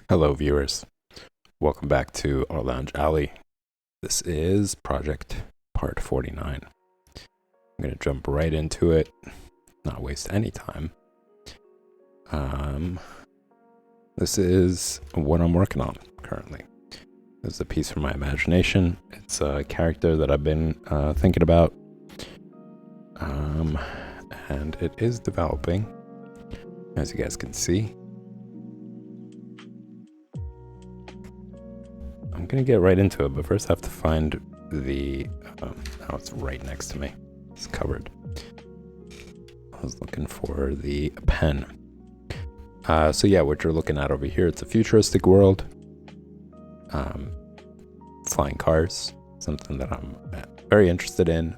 Hello, viewers. Welcome back to our Lounge Alley. This is Project Part 49. I'm going to jump right into it, not waste any time. This is what I'm working on currently. This is a piece from my imagination. It's a character that I've been thinking about, and it is developing, as you guys can see. I'm gonna get right into it, but first I have to find the, oh, it's right next to me. It's covered. I was looking for the pen. So yeah, what you're looking at over here, it's a futuristic world. Flying cars, something that I'm very interested in,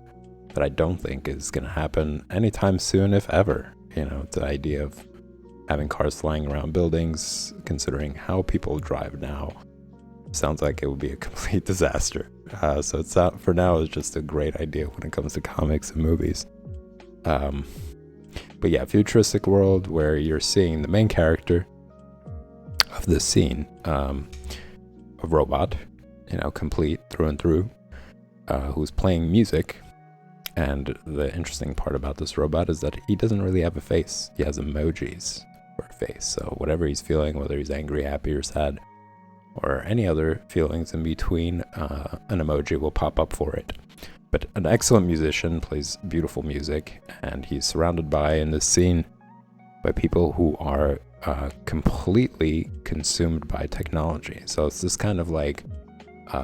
that I don't think is gonna happen anytime soon, if ever. You know, the idea of having cars flying around buildings, considering how people drive now, sounds like it would be a complete disaster. So it's not, for now, it's just a great idea when it comes to comics and movies. But yeah, futuristic world where you're seeing the main character of this scene, a robot, complete through and through, who's playing music. And the interesting part about this robot is that he doesn't really have a face. He has emojis for a face. So whatever he's feeling, whether he's angry, happy, or sad, or any other feelings in between, an emoji will pop up for it. But an excellent musician plays beautiful music, and he's surrounded by, in this scene, by people who are completely consumed by technology. So it's this kind of like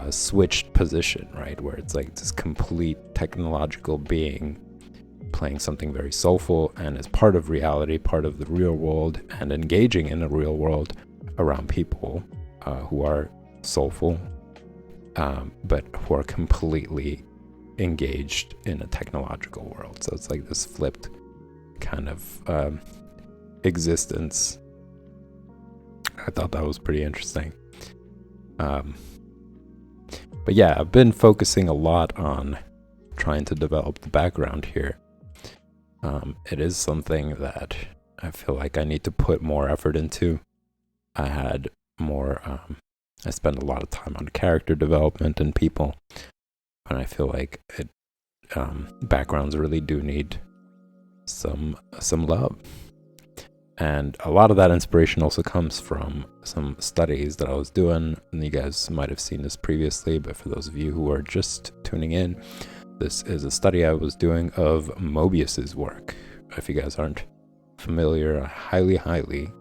switched position, right? Where it's like this complete technological being playing something very soulful and is part of reality, part of the real world, and engaging in a real world around people who are soulful, but who are completely engaged in a technological world. So it's like this flipped kind of existence. I thought that was pretty interesting. But yeah, I've been focusing a lot on trying to develop the background here. It is something that I feel like I need to put more effort into. I spend a lot of time on character development and people, and I feel like backgrounds really do need some love. And a lot of that inspiration also comes from some studies that I was doing, and you guys might have seen this previously, but for those of you who are just tuning in, this is a study I was doing of Mobius's work. If you guys aren't familiar, I highly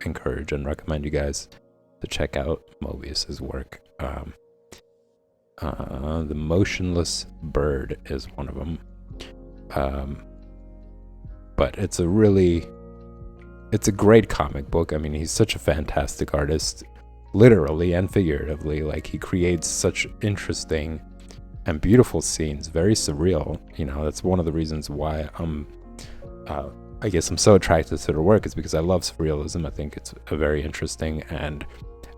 encourage and recommend you guys to check out Mobius's work. The Motionless Bird is one of them. But it's a great comic book. I mean, he's such a fantastic artist, literally and figuratively. Like, he creates such interesting and beautiful scenes, very surreal. That's one of the reasons why I guess I'm so attracted to their work, is because I love surrealism. I think it's a very interesting, and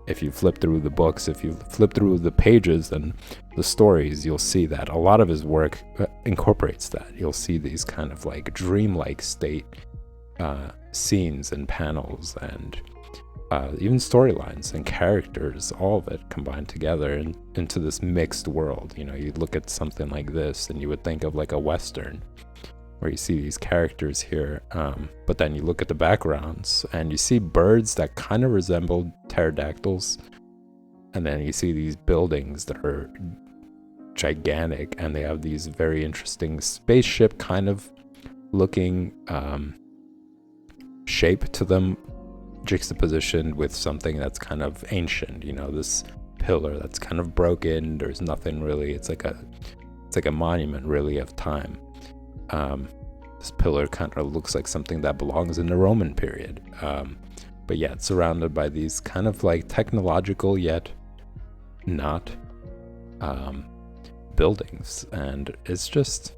if you flip through the books, if you flip through the pages and the stories, you'll see that a lot of his work incorporates that. You'll see these kind of like dreamlike state scenes and panels, and even storylines and characters, all of it combined together into this mixed world. You look at something like this and you would think of like a Western, where you see these characters here, but then you look at the backgrounds and you see birds that kind of resemble pterodactyls, and then you see these buildings that are gigantic, and they have these very interesting spaceship kind of looking shape to them, juxtapositioned with something that's kind of ancient. This pillar that's kind of broken. There's nothing really. It's like a monument really of time. This pillar kind of looks like something that belongs in the Roman period. But yeah, it's surrounded by these kind of like technological yet not buildings, and it's just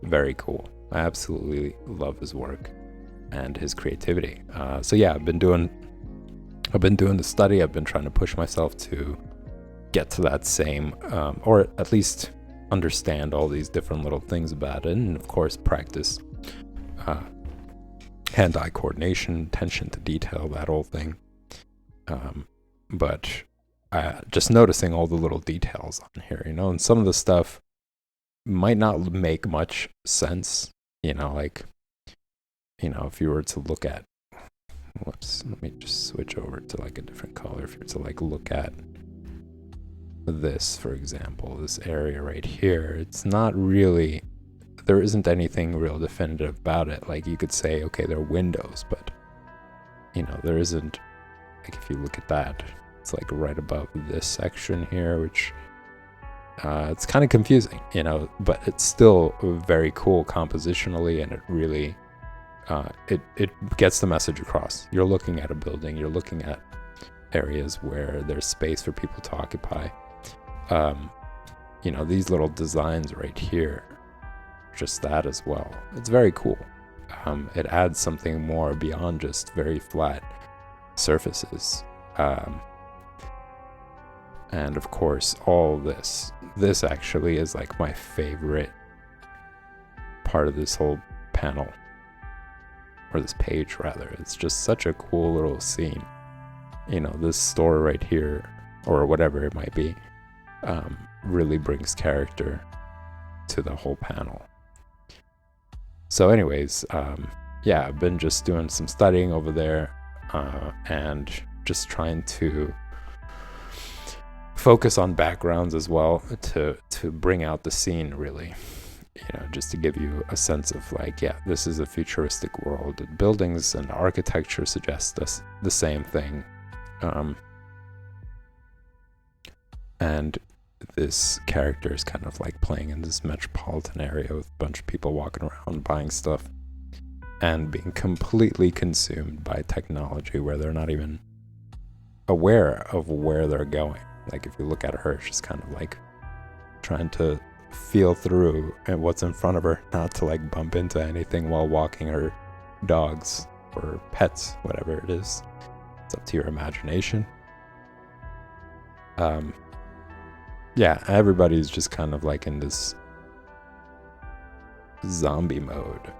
very cool. I absolutely love his work and his creativity. So yeah, I've been doing the study. I've been trying to push myself to get to that same, or at least understand all these different little things about it, and of course practice hand-eye coordination, attention to detail, that whole thing. but just noticing all the little details on here, and some of the stuff might not make much sense, like, if you were to look at, whoops, let me just switch over to like a different color. If you were to like look at this, for example, this area right here, it's not really, there isn't anything real definitive about it. Like you could say, okay, there are windows, but there isn't, like if you look at that, it's like right above this section here, which it's kind of confusing, but it's still very cool compositionally, and it really it gets the message across. You're looking at a building, you're looking at areas where there's space for people to occupy. These little designs right here, just that as well. It's very cool. It adds something more beyond just very flat surfaces. And of course, all this actually is like my favorite part of this whole panel, or this page rather. It's just such a cool little scene. This store right here, or whatever it might be, really brings character to the whole panel. So anyways, I've been just doing some studying over there, and just trying to focus on backgrounds as well to bring out the scene, really. Just to give you a sense of like, yeah, this is a futuristic world. Buildings and architecture suggest us the same thing. And this character is kind of like playing in this metropolitan area with a bunch of people walking around buying stuff and being completely consumed by technology where they're not even aware of where they're going. Like if you look at her, she's kind of like trying to feel through at what's in front of her, not to like bump into anything while walking her dogs or pets, whatever it is. It's up to your imagination. Everybody's just kind of like in this zombie mode.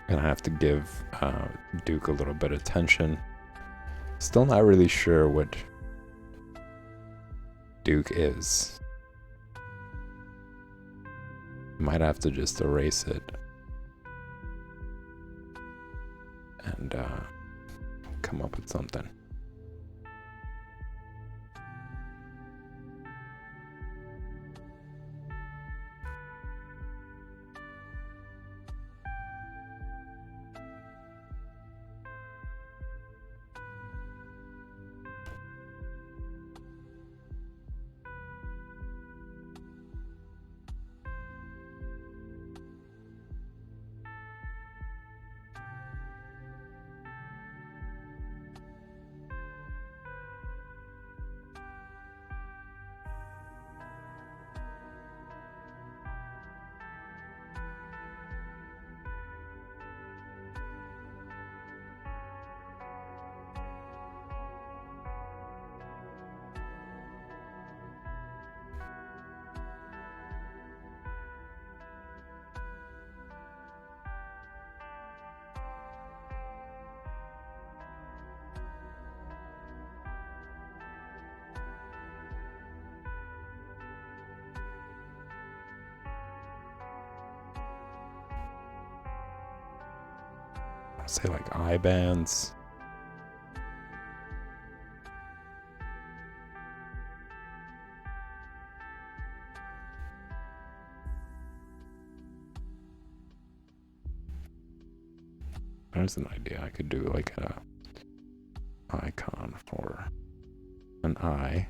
Gonna have to give Duke a little bit of attention. Still not really sure what Duke is. Might have to just erase it and come up with something. Say like eye bands. There's an idea. I could do like a icon for an eye.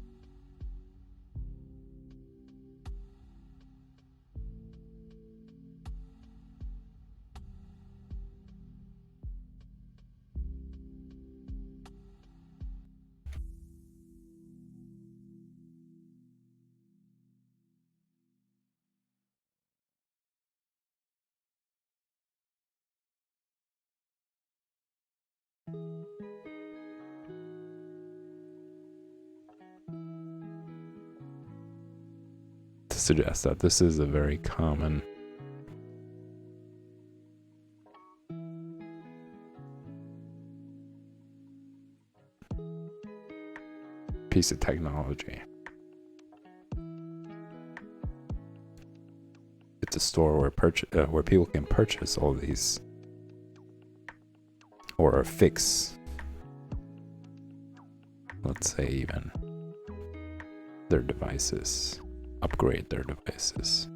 to suggest that this is a very common piece of technology. It's a store where people can purchase all these, or fix, let's say, even their devices, upgrade their devices.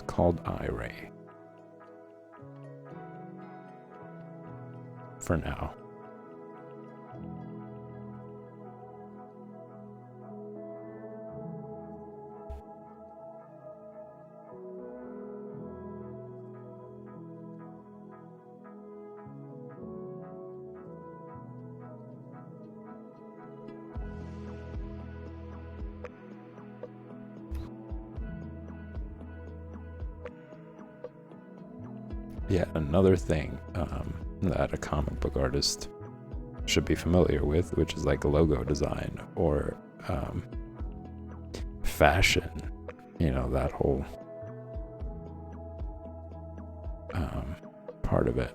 Called iRay for now. Yeah, another thing that a comic book artist should be familiar with, which is like logo design or fashion, that whole part of it.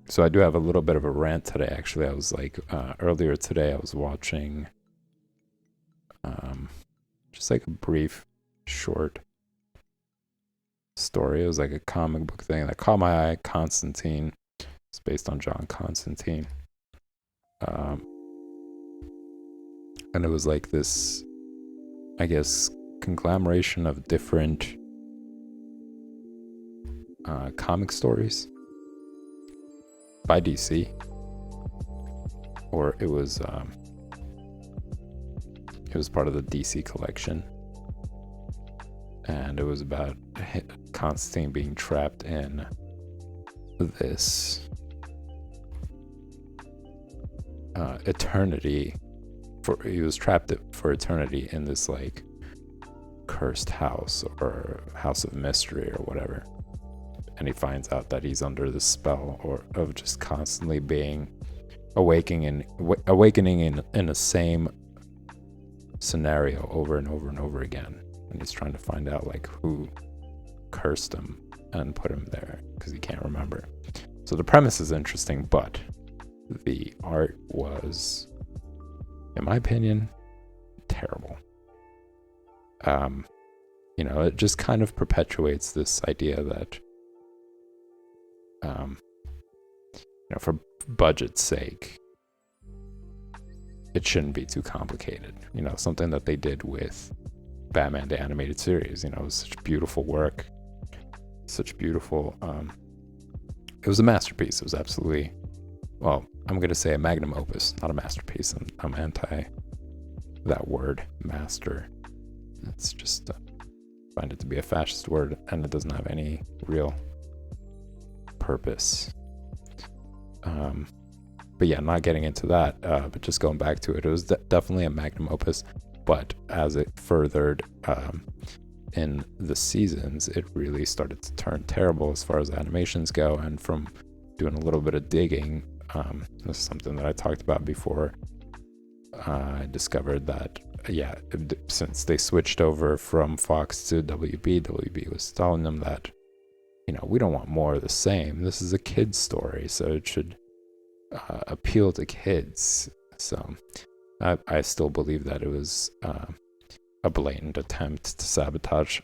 So I do have a little bit of a rant today. Actually, I was like, earlier today, I was watching just like a brief, short story. It was like a comic book thing that caught my eye. Constantine. It's based on John Constantine. And it was like this, I guess, conglomeration of different comic stories by DC, or it was part of the DC collection, and it was about Constantine being trapped in this eternity. He was trapped for eternity in this like cursed house or house of mystery or whatever. And he finds out that he's under the spell of just constantly being awakening in the same scenario over and over and over again. And he's trying to find out like who cursed him and put him there because he can't remember. So the premise is interesting, but the art was, in my opinion, terrible. It just kind of perpetuates this idea that for budget's sake, it shouldn't be too complicated. Something that they did with Batman the Animated Series. It was such beautiful work, such beautiful. It was a masterpiece. It was absolutely, well, I'm gonna say a magnum opus, not a masterpiece. I'm anti that word, master. It's just find it to be a fascist word, and it doesn't have any real purpose. But yeah, not getting into that, but just going back to it, it was definitely a magnum opus, but as it furthered in the seasons, it really started to turn terrible as far as animations go. And from doing a little bit of digging, this is something that I talked about before, I discovered that since they switched over from Fox to WB was telling them that we don't want more of the same. This is a kid's story, so it should appeal to kids. So I still believe that it was a blatant attempt to sabotage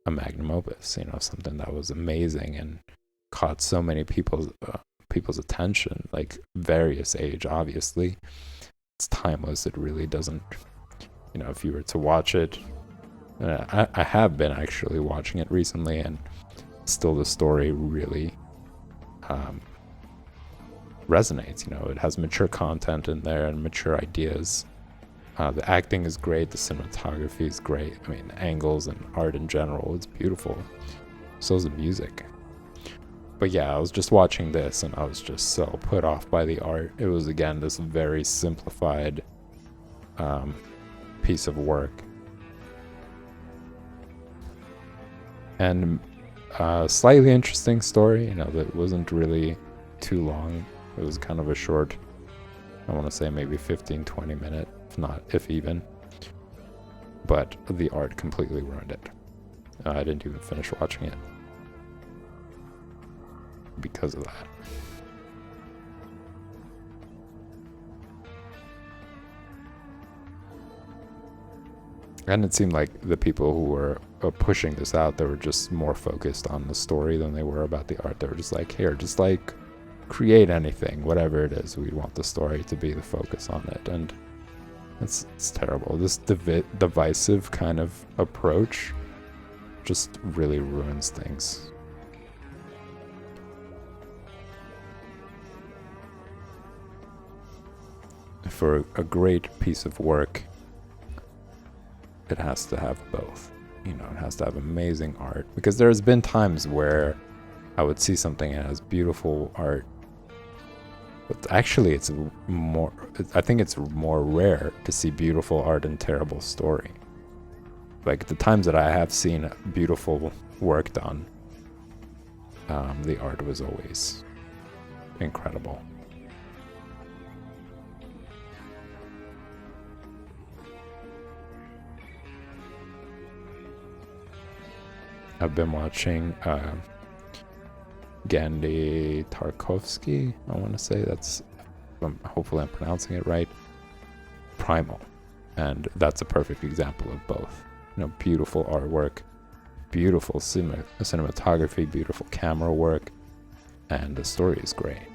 a magnum opus, something that was amazing and caught so many people's attention, like various age, obviously. It's timeless. It really doesn't, if you were to watch it, I have been actually watching it recently, and still the story really resonates. It has mature content in there and mature ideas. The acting is great, the cinematography is great. I mean, angles and art in general, it's beautiful. So is the music. But yeah, I was just watching this and I was just so put off by the art. It was, again, this very simplified piece of work. And a slightly interesting story, that wasn't really too long. It was kind of a short, I want to say maybe 15-20 minute, if even. But the art completely ruined it. I didn't even finish watching it because of that. And it seemed like the people who were pushing this out, they were just more focused on the story than they were about the art. They were just like, here, just like create anything, whatever it is. We want the story to be the focus on it. And it's terrible. This divisive kind of approach just really ruins things. For a great piece of work, it has to have both. It has to have amazing art. Because there's been times where I would see something that has beautiful art, but actually I think it's more rare to see beautiful art and terrible story. Like the times that I have seen beautiful work done, the art was always incredible. I've been watching Genndy Tartakovsky, I want to say, hopefully I'm pronouncing it right, Primal. And that's a perfect example of both. Beautiful artwork, beautiful cinematography, beautiful camera work, and the story is great.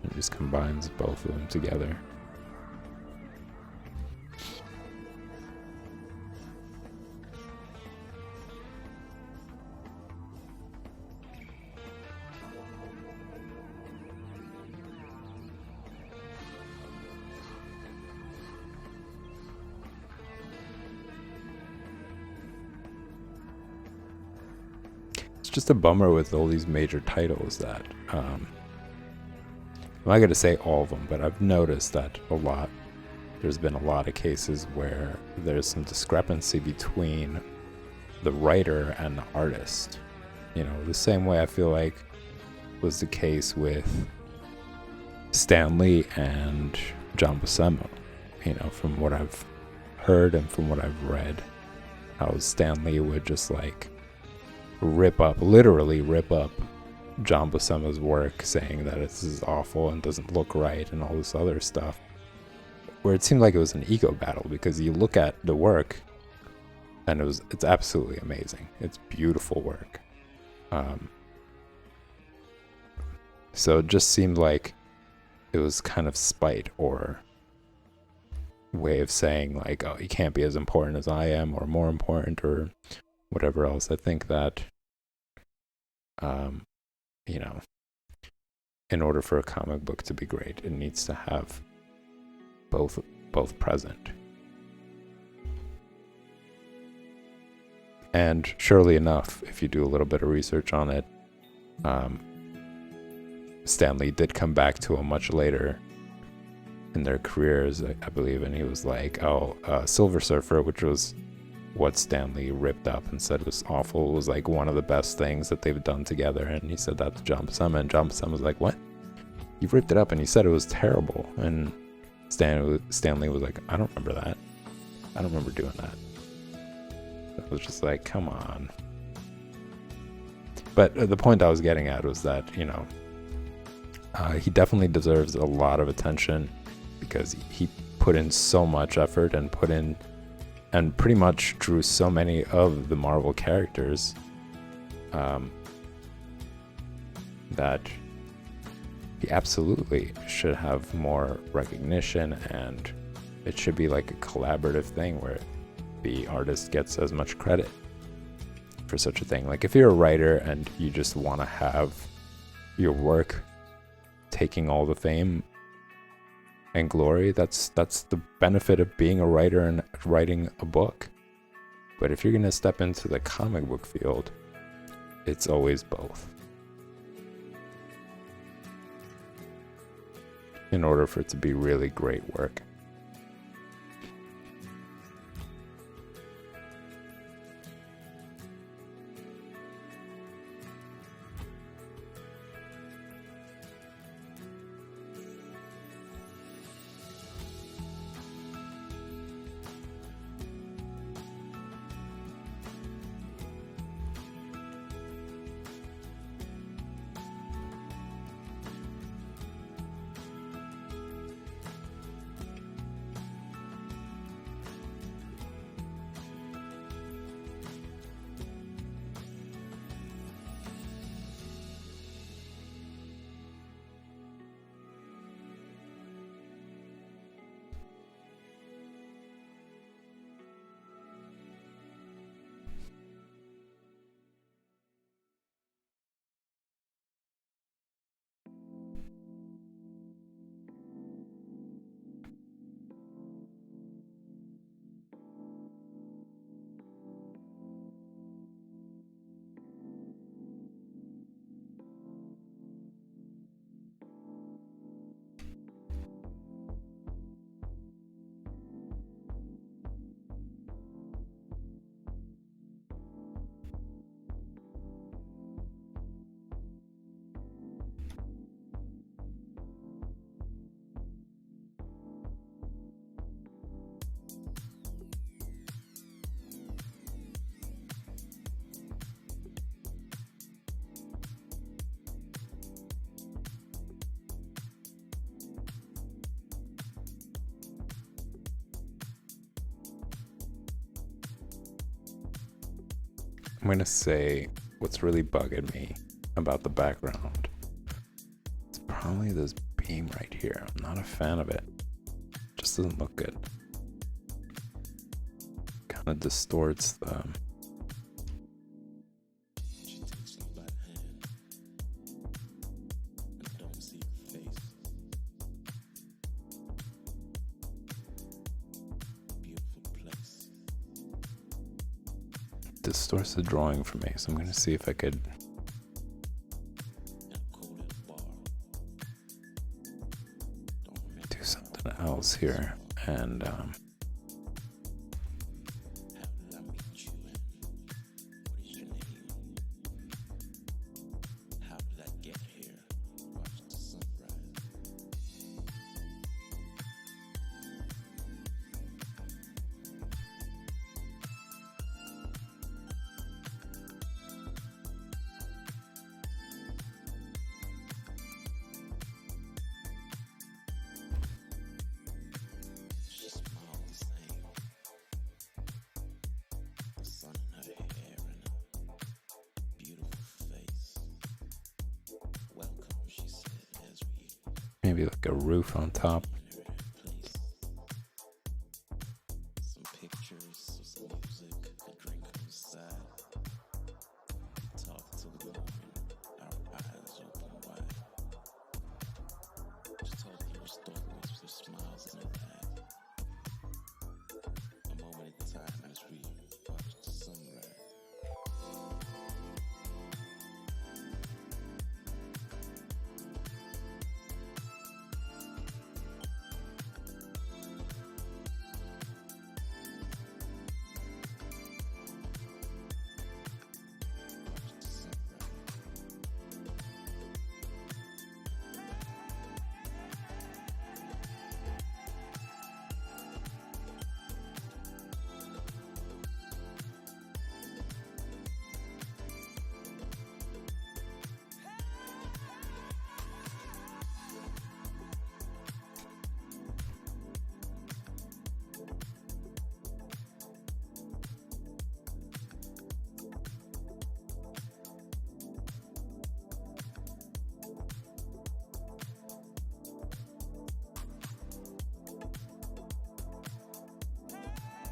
It just combines both of them together. It's just a bummer with all these major titles that I'm not going to say all of them, but I've noticed that there's been a lot of cases where there's some discrepancy between the writer and the artist. The same way I feel like was the case with Stan Lee and John Buscema. From what I've heard and from what I've read, how Stan Lee would just literally rip up John Buscema's work, saying that this is awful and doesn't look right and all this other stuff, where it seemed like it was an ego battle, because you look at the work and it's absolutely amazing. It's beautiful work. So it just seemed like it was kind of spite or way of saying like, oh, he can't be as important as I am, or more important, or whatever else. I think that in order for a comic book to be great, it needs to have both present. And surely enough, if you do a little bit of research on it, Stan Lee did come back to him much later in their careers, I believe, and he was like, Silver Surfer, which was what Stan Lee ripped up and said was awful, was like one of the best things that they've done together. And he said that to John Buscema, and John Buscema was like, what? You ripped it up and you said it was terrible. And Stan Lee was like, I don't remember that. I don't remember doing that. So It was just like, come on. But the point I was getting at was that, he definitely deserves a lot of attention because he put in so much effort and pretty much drew so many of the Marvel characters that he absolutely should have more recognition, and it should be like a collaborative thing where the artist gets as much credit for such a thing. Like if you're a writer and you just want to have your work taking all the fame and glory, that's the benefit of being a writer and writing a book. But if you're going to step into the comic book field, it's always both, in order for it to be really great work. I'm going to say what's really bugging me about the background. It's probably this beam right here. I'm not a fan of it. Just doesn't look good. Kind of distorts the... distorts the drawing for me, so I'm gonna see if I could do something else here. And maybe like a roof on top.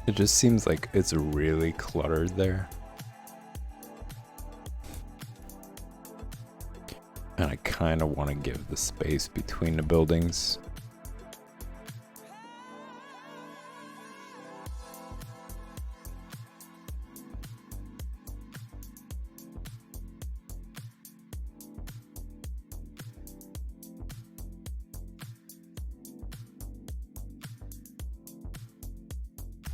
It just seems like it's really cluttered there. And I kind of want to give the space between the buildings.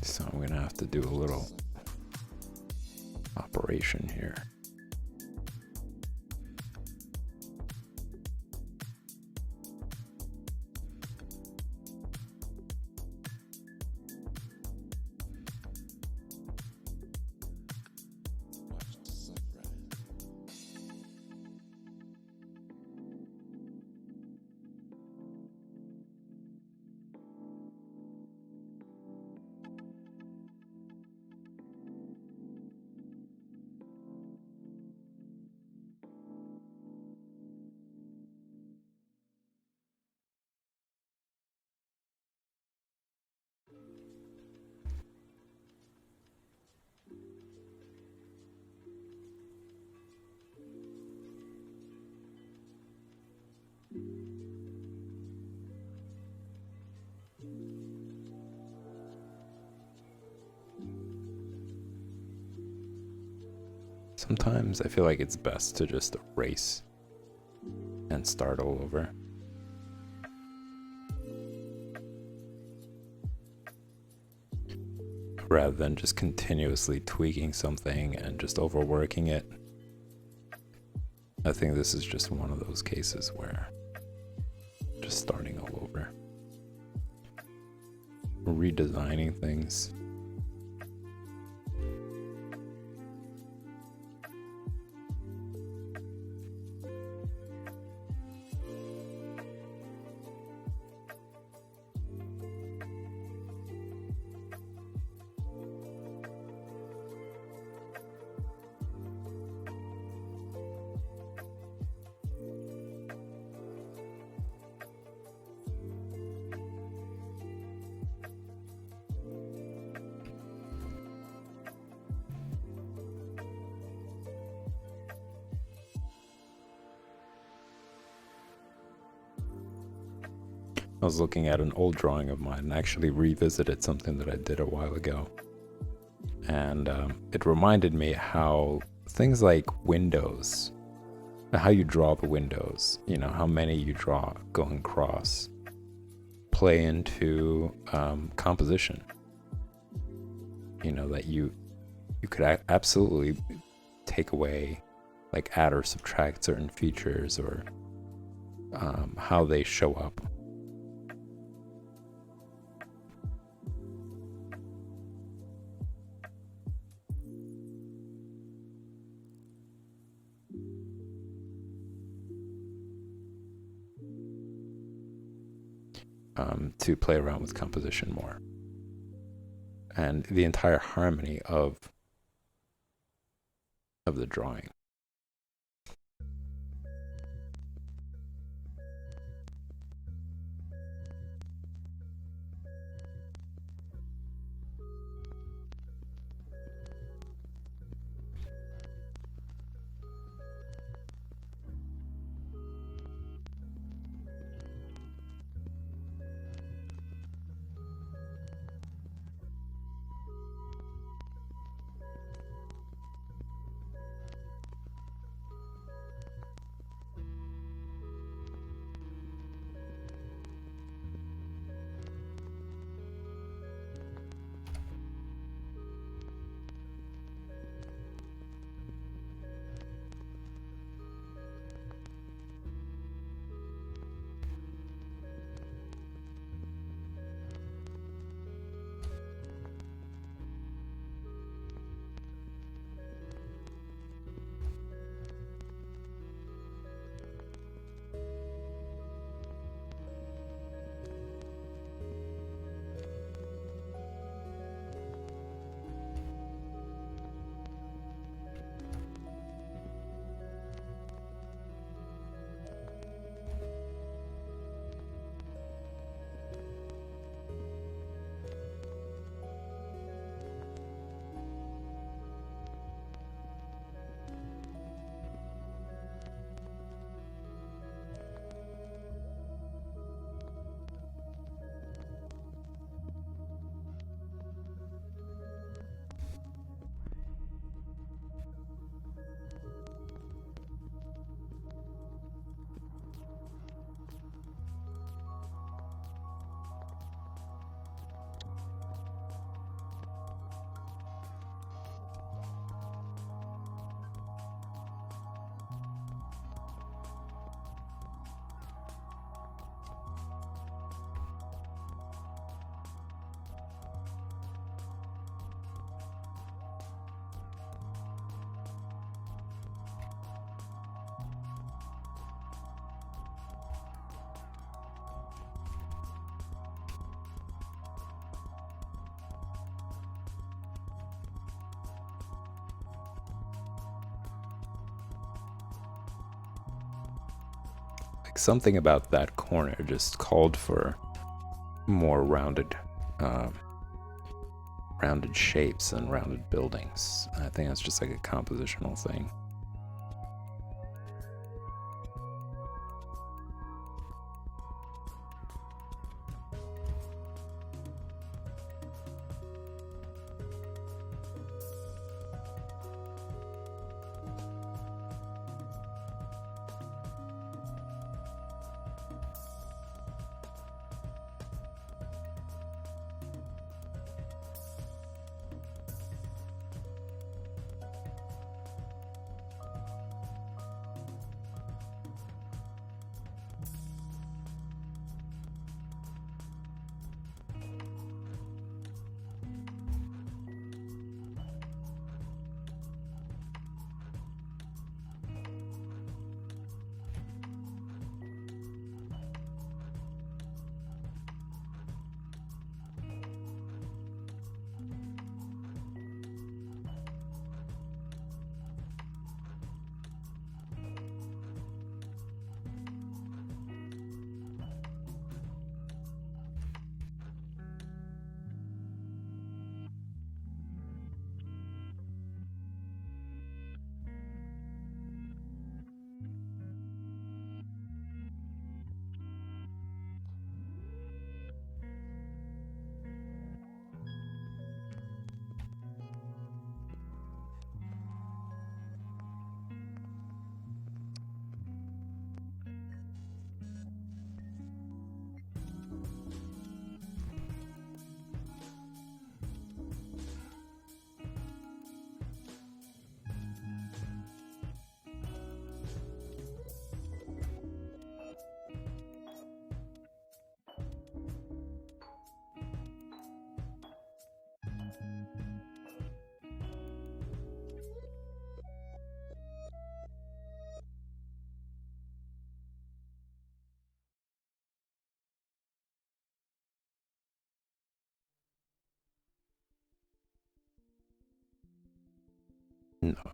So I'm gonna have to do a little operation here. Sometimes I feel like it's best to just erase and start all over. Rather than just continuously tweaking something and just overworking it. I think this is just one of those cases where just starting all over. Redesigning things. I was looking at an old drawing of mine and actually revisited something that I did a while ago. And it reminded me how things like windows, how you draw the windows, you know, how many you draw going across, play into composition. You know, that you could absolutely take away, like add or subtract certain features or how they show up. To play around with composition more and the entire harmony of the drawing. Like something about that corner just called for more rounded shapes and rounded buildings. I think that's just like a compositional thing.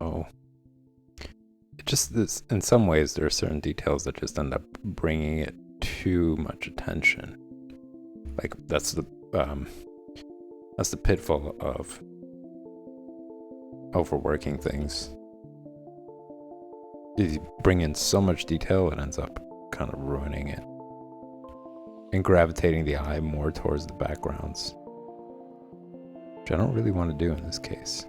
No. It just this, in some ways, there are certain details that just end up bringing it too much attention. Like that's the pitfall of overworking things. You bring in so much detail, it ends up kind of ruining it and gravitating the eye more towards the backgrounds, which I don't really want to do in this case.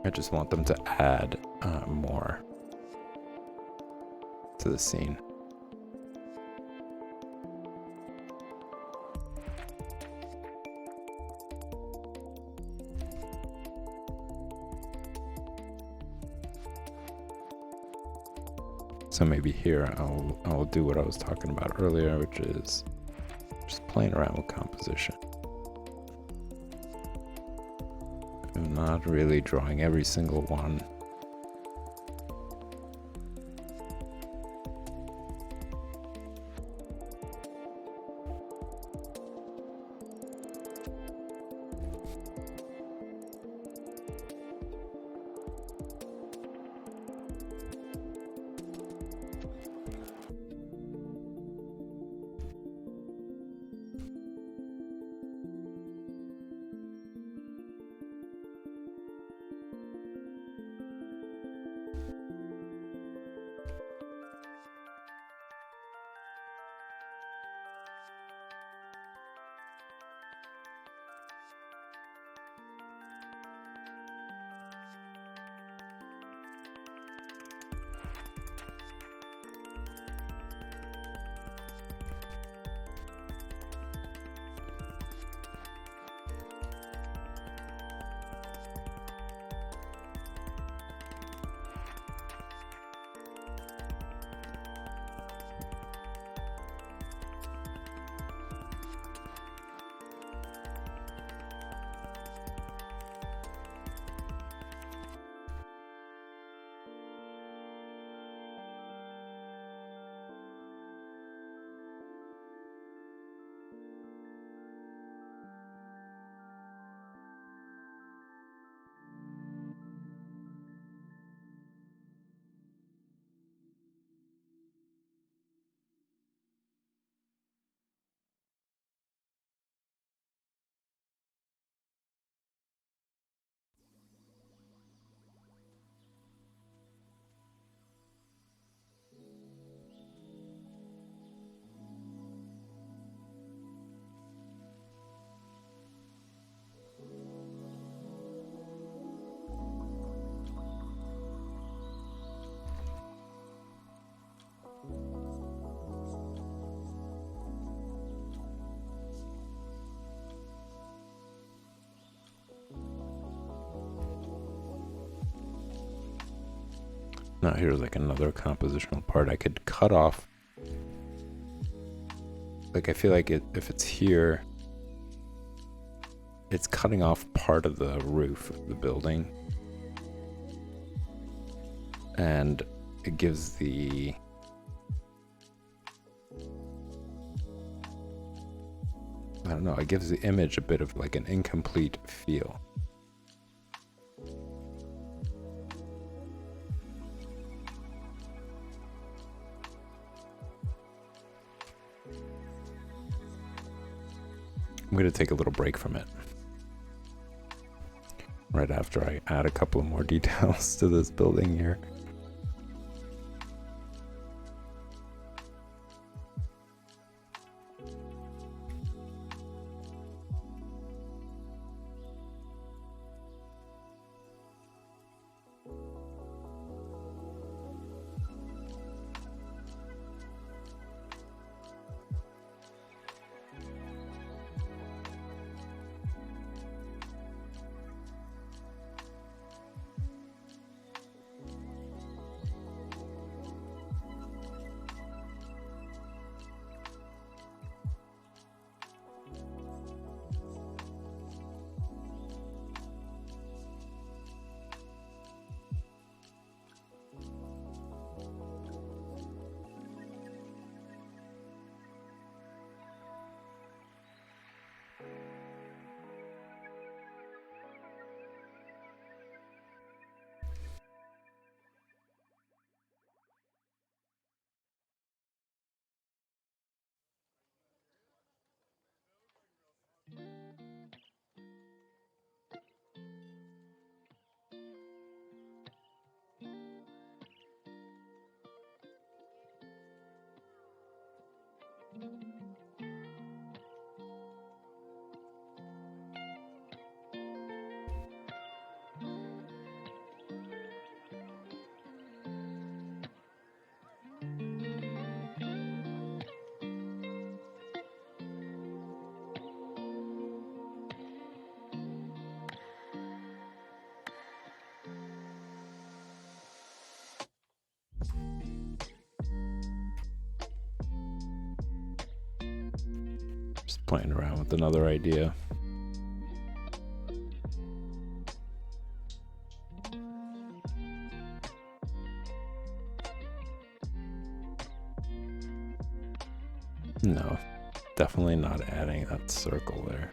I just want them to add more to the scene. So maybe here I'll do what I was talking about earlier, which is just playing around with composition. I'm not really drawing every single one. Now here's like another compositional part. I could cut off. Like I feel like if it's here, it's cutting off part of the roof of the building. And it gives the I don't know, it gives the image a bit of like an incomplete feel. I'm going to take a little break from it right after I add a couple of more details to this building here. Just playing around with another idea. No, definitely not adding that circle there.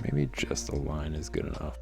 Maybe just a line is good enough.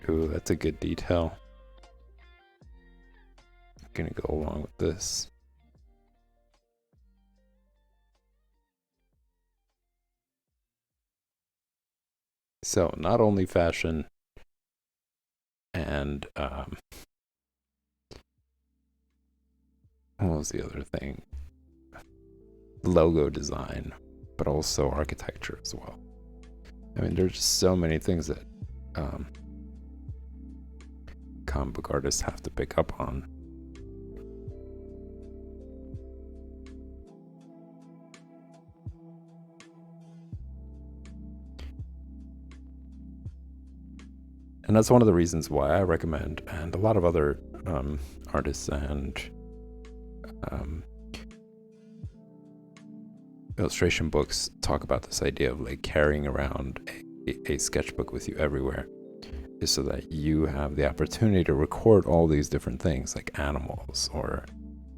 Ooh, that's a good detail. Gonna go along with this. So not only fashion and what was the other thing? Logo design, but also architecture as well. I mean, there's just so many things that comic book artists have to pick up on. And that's one of the reasons why I recommend, and a lot of other artists and illustration books talk about this idea of like carrying around a sketchbook with you everywhere, is so that you have the opportunity to record all these different things like animals or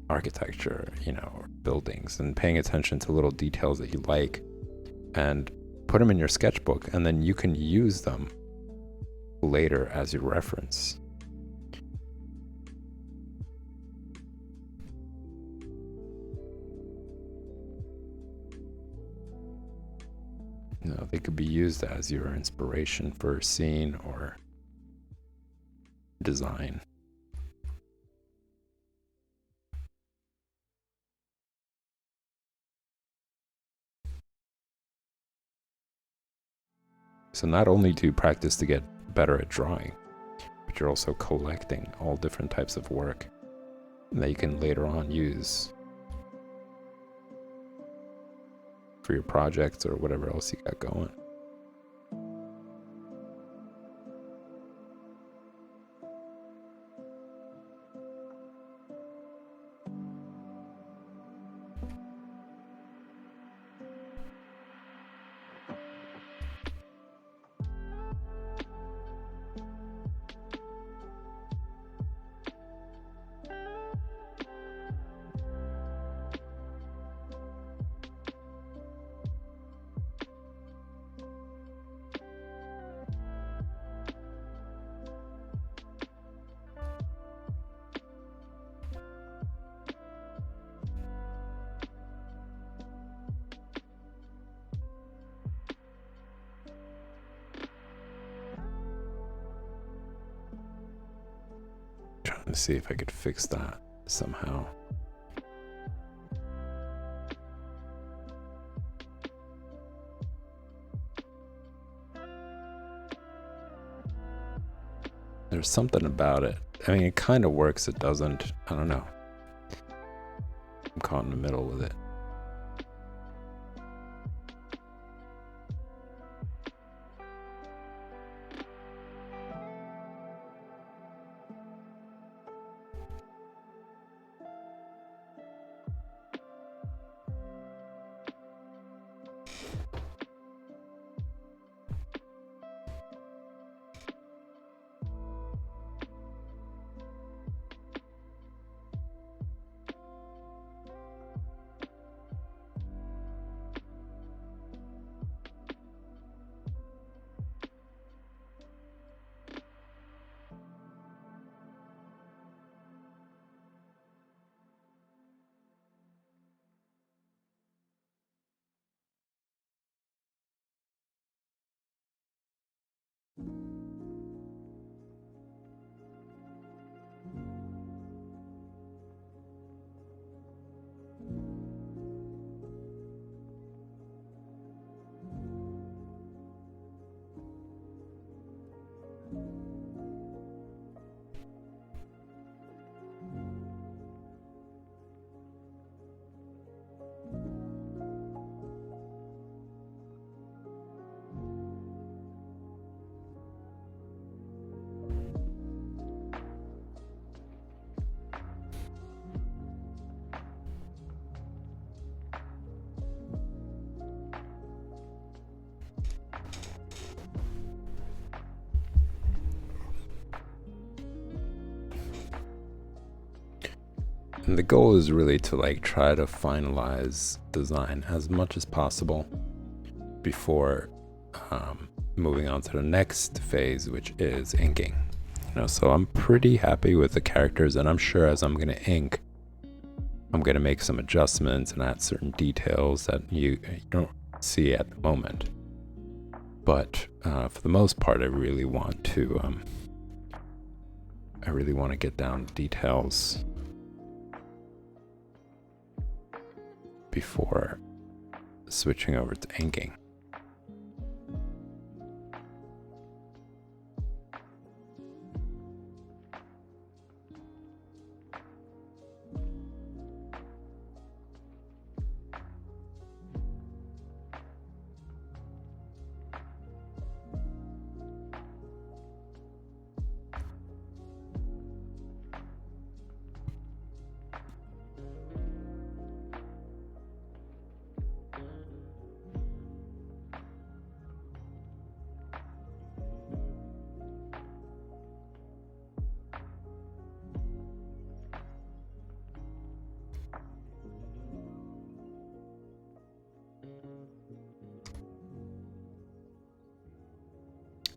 architecture, or buildings, and paying attention to little details that you like, and put them in your sketchbook, and then you can use them later as your reference. They could be used as your inspiration for a scene or design. So not only do you practice to get better at drawing, but you're also collecting all different types of work that you can later on use for your projects or whatever else you got going. Trying to see if I could fix that somehow. There's something about it. I mean, it kind of works, it doesn't. I don't know. I'm caught in the middle with it. And the goal is really to like try to finalize design as much as possible before moving on to the next phase, which is inking. So I'm pretty happy with the characters, and I'm sure as I'm gonna ink, I'm gonna make some adjustments and add certain details that you don't see at the moment. But for the most part, I really want to get down to details before switching over to inking.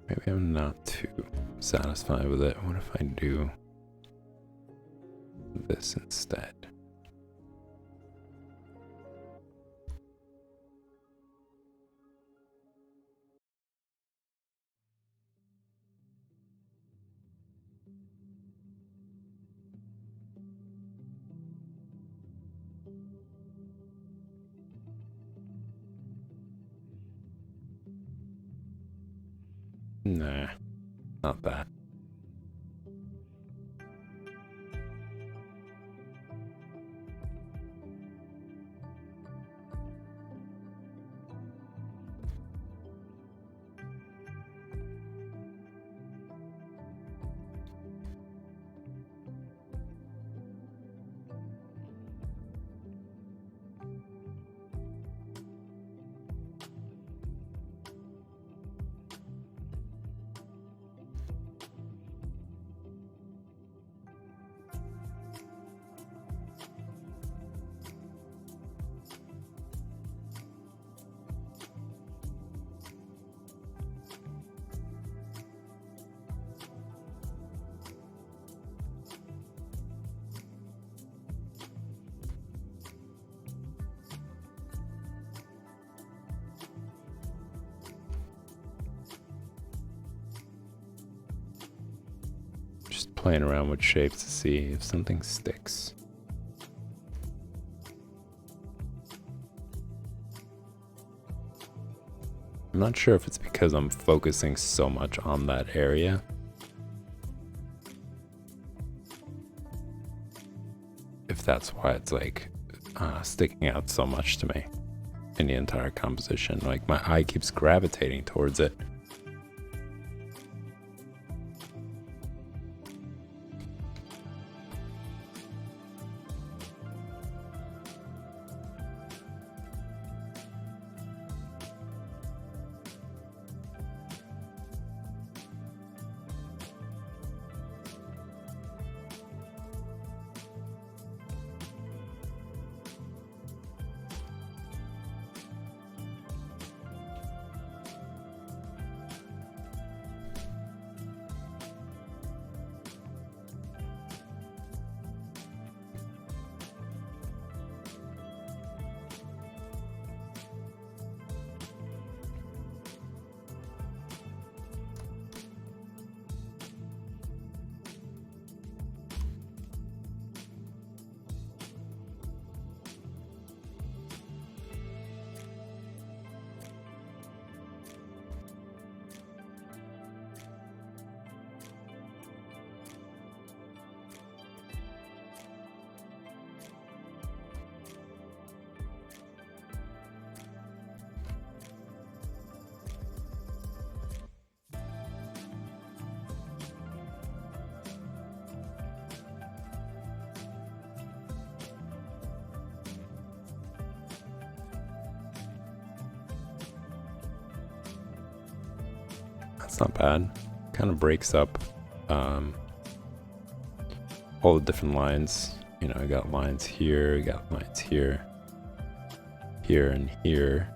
Maybe I'm not too satisfied with it. What if I do this instead? Nah, not that. Just playing around with shapes to see if something sticks. I'm not sure if it's because I'm focusing so much on that area. If that's why it's like sticking out so much to me in the entire composition. Like my eye keeps gravitating towards it. That's not bad. Kind of breaks up all the different lines. You know, I got lines here, I got lines here, here and here.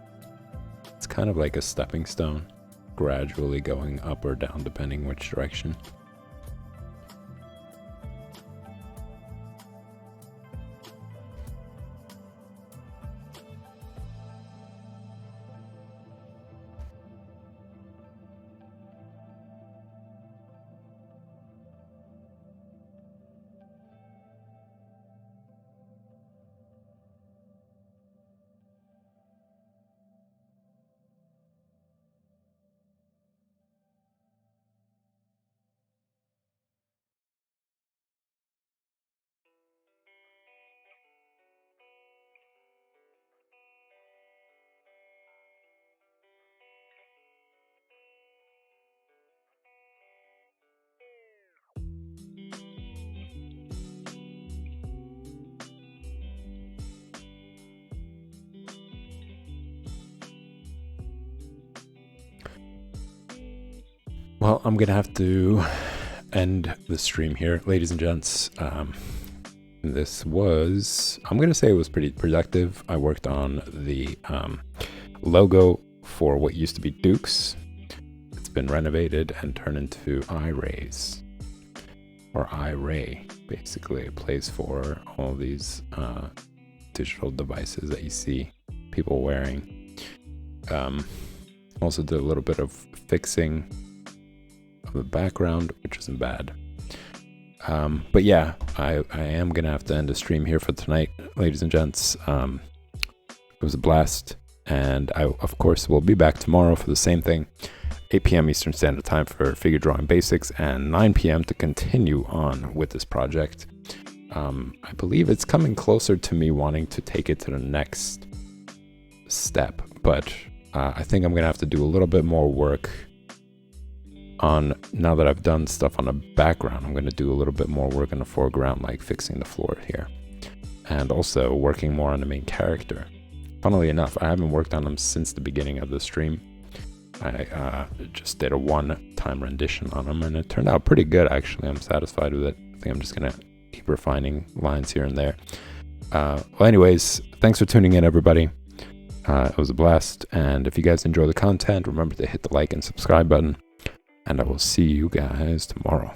It's kind of like a stepping stone, gradually going up or down depending which direction. Well, I'm gonna have to end the stream here, ladies and gents. This was, I'm gonna say it was pretty productive. I worked on the logo for what used to be Duke's. It's been renovated and turned into iRays, or iRay, basically. It plays for all these digital devices that you see people wearing. Also did a little bit of fixing of the background, which isn't bad. But yeah, I am gonna have to end the stream here for tonight, ladies and gents. It was a blast, and I of course will be back tomorrow for the same thing, 8 p.m. Eastern Standard Time for figure drawing basics, and 9 p.m. to continue on with this project. I believe it's coming closer to me wanting to take it to the next step, but I think I'm gonna have to do a little bit more work on, now that I've done stuff on the background, I'm gonna do a little bit more work in the foreground, like fixing the floor here, and also working more on the main character. Funnily enough, I haven't worked on them since the beginning of the stream. I just did a one-time rendition on them, and it turned out pretty good, actually. I'm satisfied with it. I think I'm just gonna keep refining lines here and there. Well, anyways, thanks for tuning in, everybody. It was a blast, and if you guys enjoy the content, remember to hit the like and subscribe button, and I will see you guys tomorrow.